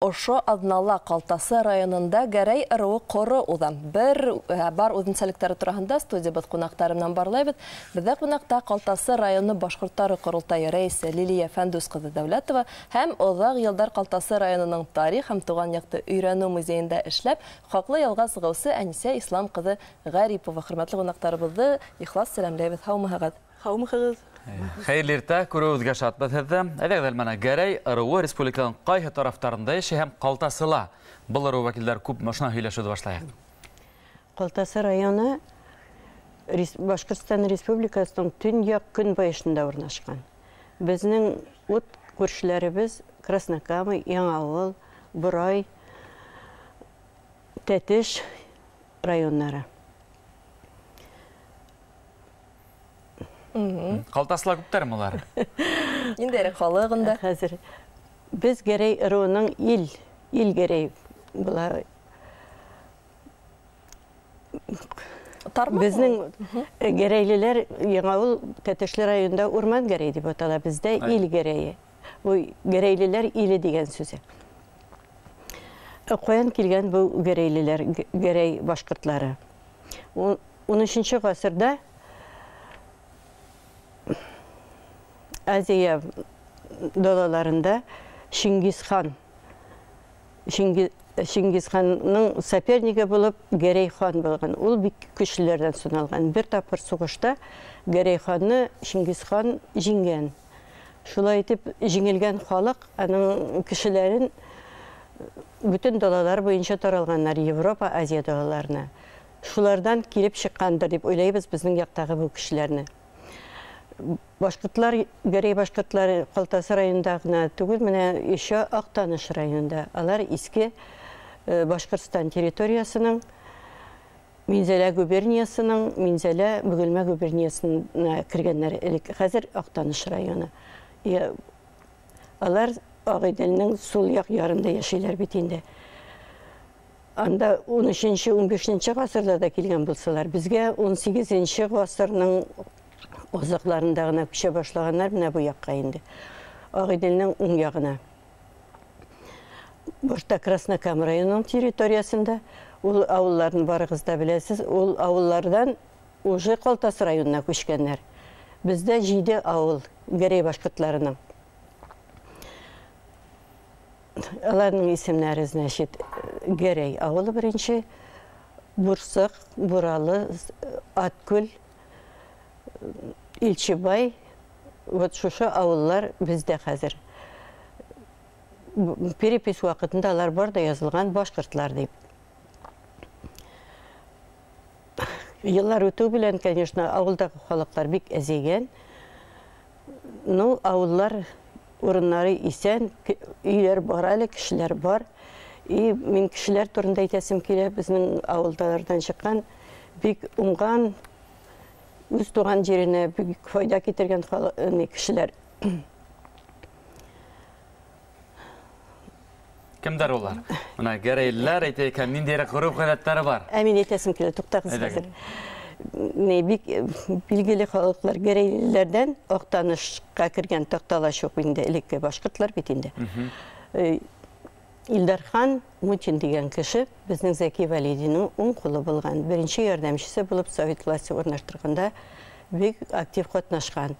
Ошо Аднала Калтасы районында Гәрәй ырыуы коры удан. Бір бар үзенчәлектәре турында студиябыз кунактарынан барлайбыз. Бездә кунакта Калтасы районы башкортлары корылтайы рәисе Лилия Фәндүс кызы Дәүләтова һәм озак елдар Калтасы районының тарих һәм туган якты өйрәнү музеенда эшләп, хаклы ялга сыгылсы Әнисә Ислам кызы Гарипова. Хөрмәтле кунактарыбызны ихлас сәламләйбез. Һаумыгыз. Һаумыгыз. Хәерле иртә, күрүегезгә шатбыз һездә. Әлегә менә Гәрәй ырыуы республиканың кайһы тарафтарында яши һәм Калтасыла. Бұл ырыу вәкилләр күп машина һөйләшүде башлаyak. Калтасы районы Башкортстан Республикасының төньяк көнбайышында урнашкан. Безнең ут күршеләребез Краснокама, Яңавыл, Бурай, Тәтеш районнары. Калтасыла күптәр мулар. Инде халыгында. Хәзер без Гәрәй ырыуының ил Гәрәй була. Безнең Гәрәйлеләр Яңавыл Тәтешле районында Урман Гәрәй дип атала, бездә ил Гәрәе. Бу Гәрәйлеләр иле дигән сүзе. Каян килгән бу Гәрәйлеләр, Гәрәй башкортлары? 13-нче гасырда Азия далаларында Чингисханның сопернигі болып Гәрәй хан болған. Ул бик көчлеләрдән сыналган. Бер тапкыр сугышта Гәрәй ханны Чингисхан җиңгән. Шулай итеп җиңелгән халык аның кешеләрен бүтән далалар буенча таралганнар Европа, Азия далаларына. Шулардан килеп чыккандыр дип уйлайбыз безнең яктагы бу кешеләрне. Башкортлар, Гәрәй башкортлары Калтасы районында гына түгел, менә еще Актаныш районында. Алар иске Башкортстан территориясының Минзәлә губерниясының Минзәлә Бөгелмә губерниясына кергәннәр. Хәзер Актаныш районы. Алар Агыйделнең сул як ярында яшиләр бит инде. Анда 13-15 гасырда да килгән булсалар, безгә 18-нче гасырның озакларында гына күчә башлаганнар менә бу якка инде. Агыйделнең уң ягына. Башта Краснокама районының территориясында ул авылларын барыгыз да беләсез, ул авыллардан уже Калтасы районына күчкәннәр. Бездә 7 авыл Гәрәй башкортларының. Аларның исемнәре значит Гәрәй авылы беренче, Бурсык, Буралы, Аткүл, Илчебай, вот шушы авыллар бездә хәзер. Перепись вакытында алар бар да язылган башкортлар дип. Еллар үтү белән, конечно, авылдагы халыклар бик әзәйгән. Ну, авыллар урыннары исән, өйләр бар әле, кешеләр бар. И мин кешеләр турында әйтәсем килә, безнең авыллардан чыккан бик уңган, үз туган җиренә бик файда китергән кешеләр. Кемдер улар? Менә Гәрәйлеләр әйтә, ниндирәк гореф-гадәтләре бар? Мин әйтәсем килә, туктагыз хәзер. Бик билгеле халыклар Гәрәйлеләрдән Актанышка кергән Такталаш ук инде элекке башкортлар бит инде. Илдархан Мутин дигән кеше безнең Зәки Вәлидинең уң кулы булган, беренче ярдәмчесе булып Совет власты урнаштырганда бик актив катнашкан.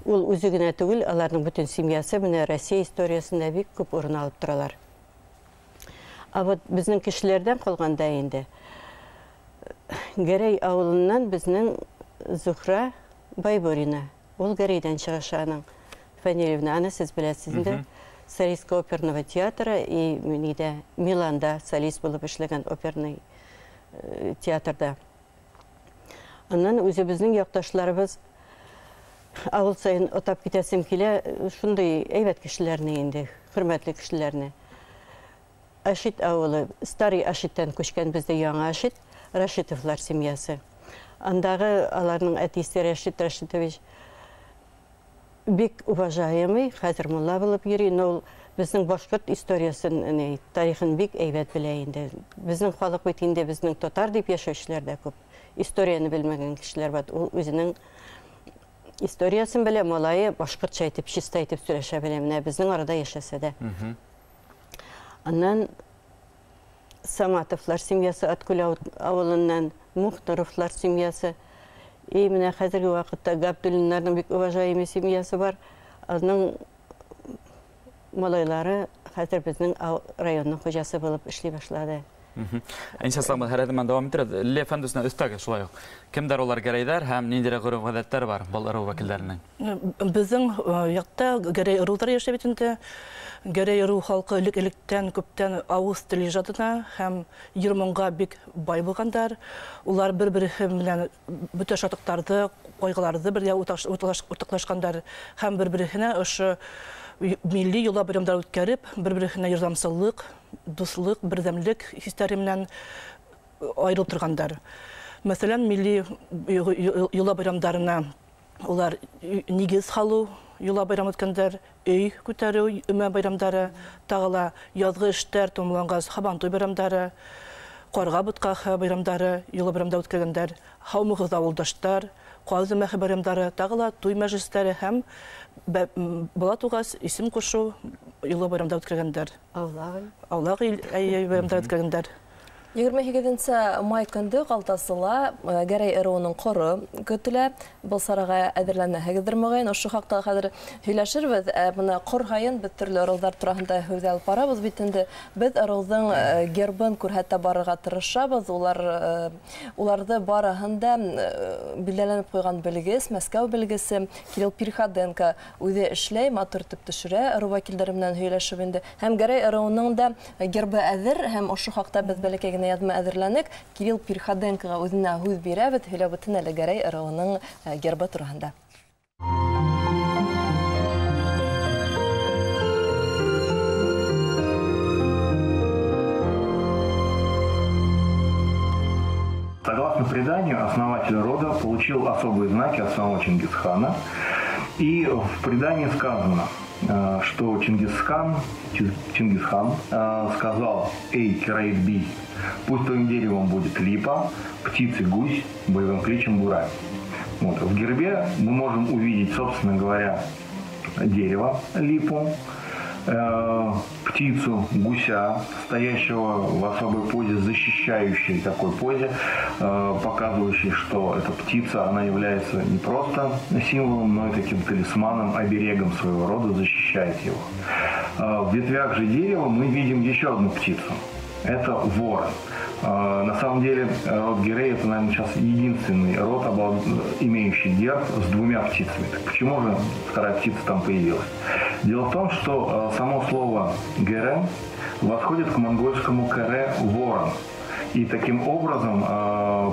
Ул үзе генә түгел, аларның бөтен семьясы менә Россия историясында бик күп урын алып торалар. А вот безнең кешеләрдән калганда инде Гәрәй авылыннан безнең Зухра Байбурина. Ул Гәрәйдән чыгышаның Фәнилевна, аны сез беләсез инде. Солистка оперного театра и Миланда солист булып эшләгән оперный театрда. Аннан үзе безнең якташларыбыз авыл сайын атап китәсем килә, шундый әйбәт кешеләрне инде, хөрмәтле кешеләрне. Ашит авылы, старый Ашиттан күчкән бездә яңа Ашит, Рашитовлар семьясы. Андагы аларның әтисе Рашит Рашитович бик уважаемый, хәзер мулла булып йөри, но безнең башкорт историясын, тарихын бик әйбәт белә инде. Безнең халык бит инде безнең татар дип яшәүчеләр дә күп. Историяны белмәгән кешеләр бар. Ул үзенең историясын белә, малайы башкортча әйтеп, чиста әйтеп сөйләшә белә, менә безнең арада яшәсә дә. Аннан Саматовлар семьясы, Откуля авылынан Мухтаровлар семьясы. И менә хәзерге вакытта Габдуллиннарның бик уважаемый семьясы бар. Аның малайлары хәзер безнең районның хуҗасы булып эшли башлады. Иншалла, һәрәдән дәвам иттерә. Лефандусна өстәге шулай ук. Кемдер олар гәрәйдәр һәм ниндирәк гореф-гадәтләр бар балалар вәкилләренең? Безнең якта гәрәй ырулар яшәп бит инде. Гәрәй ыру халкы электән күптән авыз теле җатына һәм 20-га бик бай булгандар. Улар бер-бире белән бөтә шатлыктарды, кайгыларды бергә уртаклашкандар һәм бер-беренә ошо милли юла байрамдар үткәреп, бер-беренә ярдәмсезлек, дуслык, бердәмлек хисләре белән аерылып торгандар. Мәсәлән, милли юла байрамдарына улар нигез халу юла байрам үткәндәр, өй күтәрү өмә байрамдары, тагыла язгы эштәр томланган Сабантуй байрамдары, Карга бутка байрамдары юла байрамда үткәргәндәр, Хаумыгыз авылдаштар, Казы мәхәббәт байрамдары, тагыла туй мәҗлесләре һәм бала тугас исем кушу юла байрамда үткәргәндәр. Аулагы байрамда үткәргәндәр. 28 май көнде Калтасыла Гәрәй ырыуының коры көтелә. Был сарага әзерләнәһегездер мөгаен. Ошо хакта хәзер һөйләшербез. Моны кор һайын бит төрле ырылдар турында һүз алып барабыз бит инде. Без ырылдың гербын күрһәтә барырга тырышабыз. Уларда барыһында билгеләнеп куйган белгес, Мәскәү белгесе Кирилл Переходенко үзе эшләй, матур итеп төшерә. Ырыу вәкилләре белән һөйләшеп инде. Һәм Гәрәй ырыуының да гербы әзер һәм ошо хакта без бәләкәй язма әзерләнек. Кирилл Переходенкоға үзенә һүз бирәбез, һөйләп әле Гәрәй ырыуының гербы турында. Согласно преданию, основатель рода получил особые знаки от самого Чингисхана. И в предании сказано, что Чингисхан сказал: «Эй, Кираит-би, пусть твоим деревом будет липа, птицей гусь, боевым кличем бурай». Вот. В гербе мы можем увидеть, собственно говоря, дерево, липу, птицу, гуся, стоящего в особой позе, защищающей такой позе, показывающей, что эта птица, она является не просто символом, но и таким талисманом, оберегом своего рода, защищает его. В ветвях же дерева мы видим еще одну птицу. Это ворон. На самом деле род Гирей — это, наверное, сейчас единственный род, имеющий герб с двумя птицами. Так почему же вторая птица там появилась? Дело в том, что само слово «гере» восходит к монгольскому «кере» — «ворон». И таким образом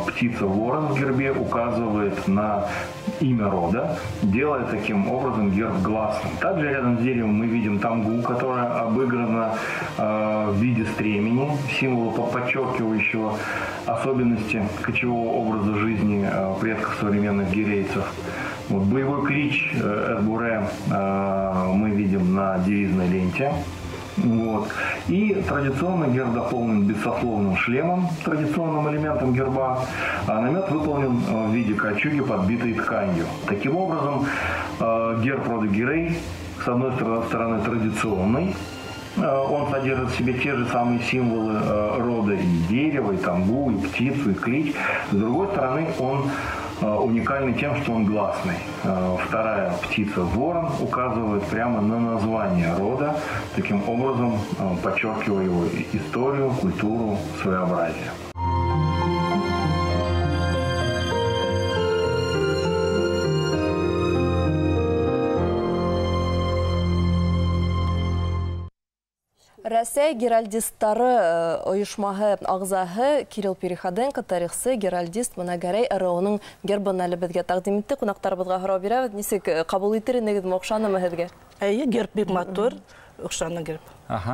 птица ворон в гербе указывает на имя рода, делая таким образом герб гласным. Также рядом с деревом мы видим тамгу, которая обыграна в виде стремени, символа, подчеркивающего особенности кочевого образа жизни предков современных гирейцев. Вот, боевой клич «Эдбуре» мы видим на девизной ленте. Вот. И традиционный герб дополнен бессословным шлемом, традиционным элементом герба, а намет выполнен в виде кольчуги, подбитой тканью. Таким образом, герб рода Гирей, с одной стороны, традиционный, он содержит в себе те же самые символы рода и дерева, и тамгу, и птицу, и клич. С другой стороны, он уникальный тем, что он гласный. Вторая птица ворон указывает прямо на название рода, таким образом подчеркивая его историю, культуру, своеобразие. Рәсәй геральдисттары оешмаһы ағзаһы Кирилл Переходенко, тарихсы, геральдист Мына Гәрәй ырыуының гербын әле безгә тәкъдим итте. Кунактарыбызга һорау бирәбез. Нисек кабул иттерегезме, охшанымы һеҙгә? Әйе, герб бик матур, охшаны герб.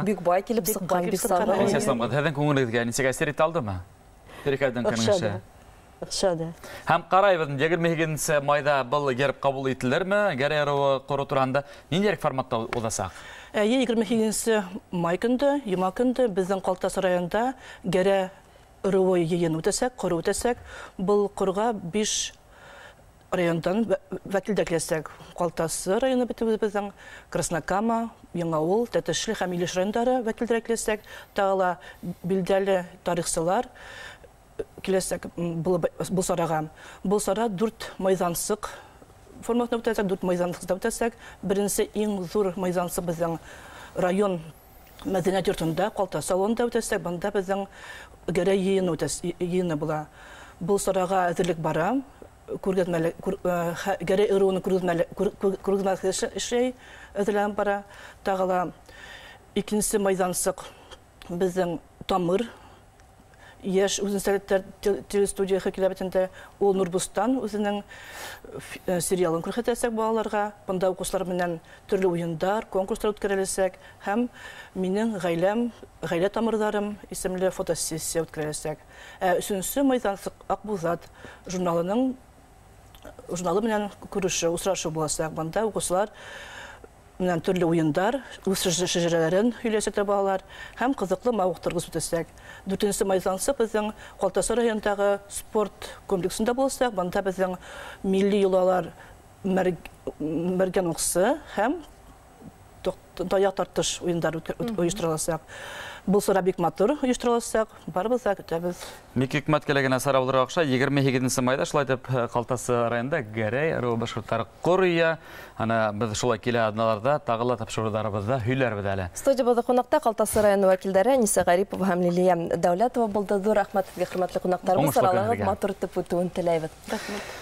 Бик бай килеп сыҡҡан, бик саф. Һеҙҙең күңелегеҙгә нисек әсер итә алдымы? Переходенконың эше. Оҡшады. Һәм ҡарайбыҙ, 28 майда был герб ҡабул ителерме? Гәрәй ырыуы ҡору тураһында ниндәй форматта уҙасаҡ? 28 май көнде, йома көнде безнең Калтас районында Гәрәй ырыуы йыйын үтәсәк, ҡоро үтәсәк. Был ҡорға 5 райондан вәкилдә киләсәк. Калтасы районы битебезнең Краснокама, Яңавыл, Тәтешле һәм Илеш районнары вәкилләре киләсәк. Тагыла билдәле тарихчылар киләсәк бу сарага. Бу сара 4 майдансык формасында үтәсәк, 4 майдансыкта үтәсәк. Беренче иң зур майдансык безнең район мәдәният йортында, Калтасы салонында үтәсәк. Бында безнең Гәрәй йыйыны була. Бу сарага әзерлек бара. Гәрәй ыруының күргәзмәсе эшләй әзерләнеп бара. Тагыла икенче майдансык безнең Тамыр яшь үзенчәлектәр телестудия хикәятендә ул Нурбустан үзенең сериалын күрсәтәсәк балаларга. Бында укучылар белән төрле уендар, конкурслар үткәреләсәк һәм минең гаилә тамырларым исемле фотосессия үткәреләсәк. Өченче майдансык Акбузат журналы белән күрешү, очрашу булачак. Бында укучылар менән төрле уендар, үз шәҗәрәләрен һөйләшәтә балалар һәм кызыклы мавыктыргыз үтәсәк. 4нче майдансык безнең Калтасы районындагы спорт комплексында булачак. Бында безнең милли юллар мәргән уксы һәм таяк тартыш уеннары оештырылачак. Бу сара бик матур оештырылачак. Барыбыз да көтәбез. Мик Хикмәт киләгәнә сарабылырга акча 28 майда шулай дип Калтасы районында Гәрәй ыруы башкортлары Корыя. Ана без шулай килә адналарда тагыла тапшыруларыбызда һөйләрбез әле. Студиябызда кунакта Калтасы районы вәкилләре Ниса Гарипова һәм Лилия Дәүләтова булды. Зур рәхмәт сезгә, хөрмәтле кунактарыбыз. Саралыгыз матур итеп үтүен теләйбез. Рәхмәт.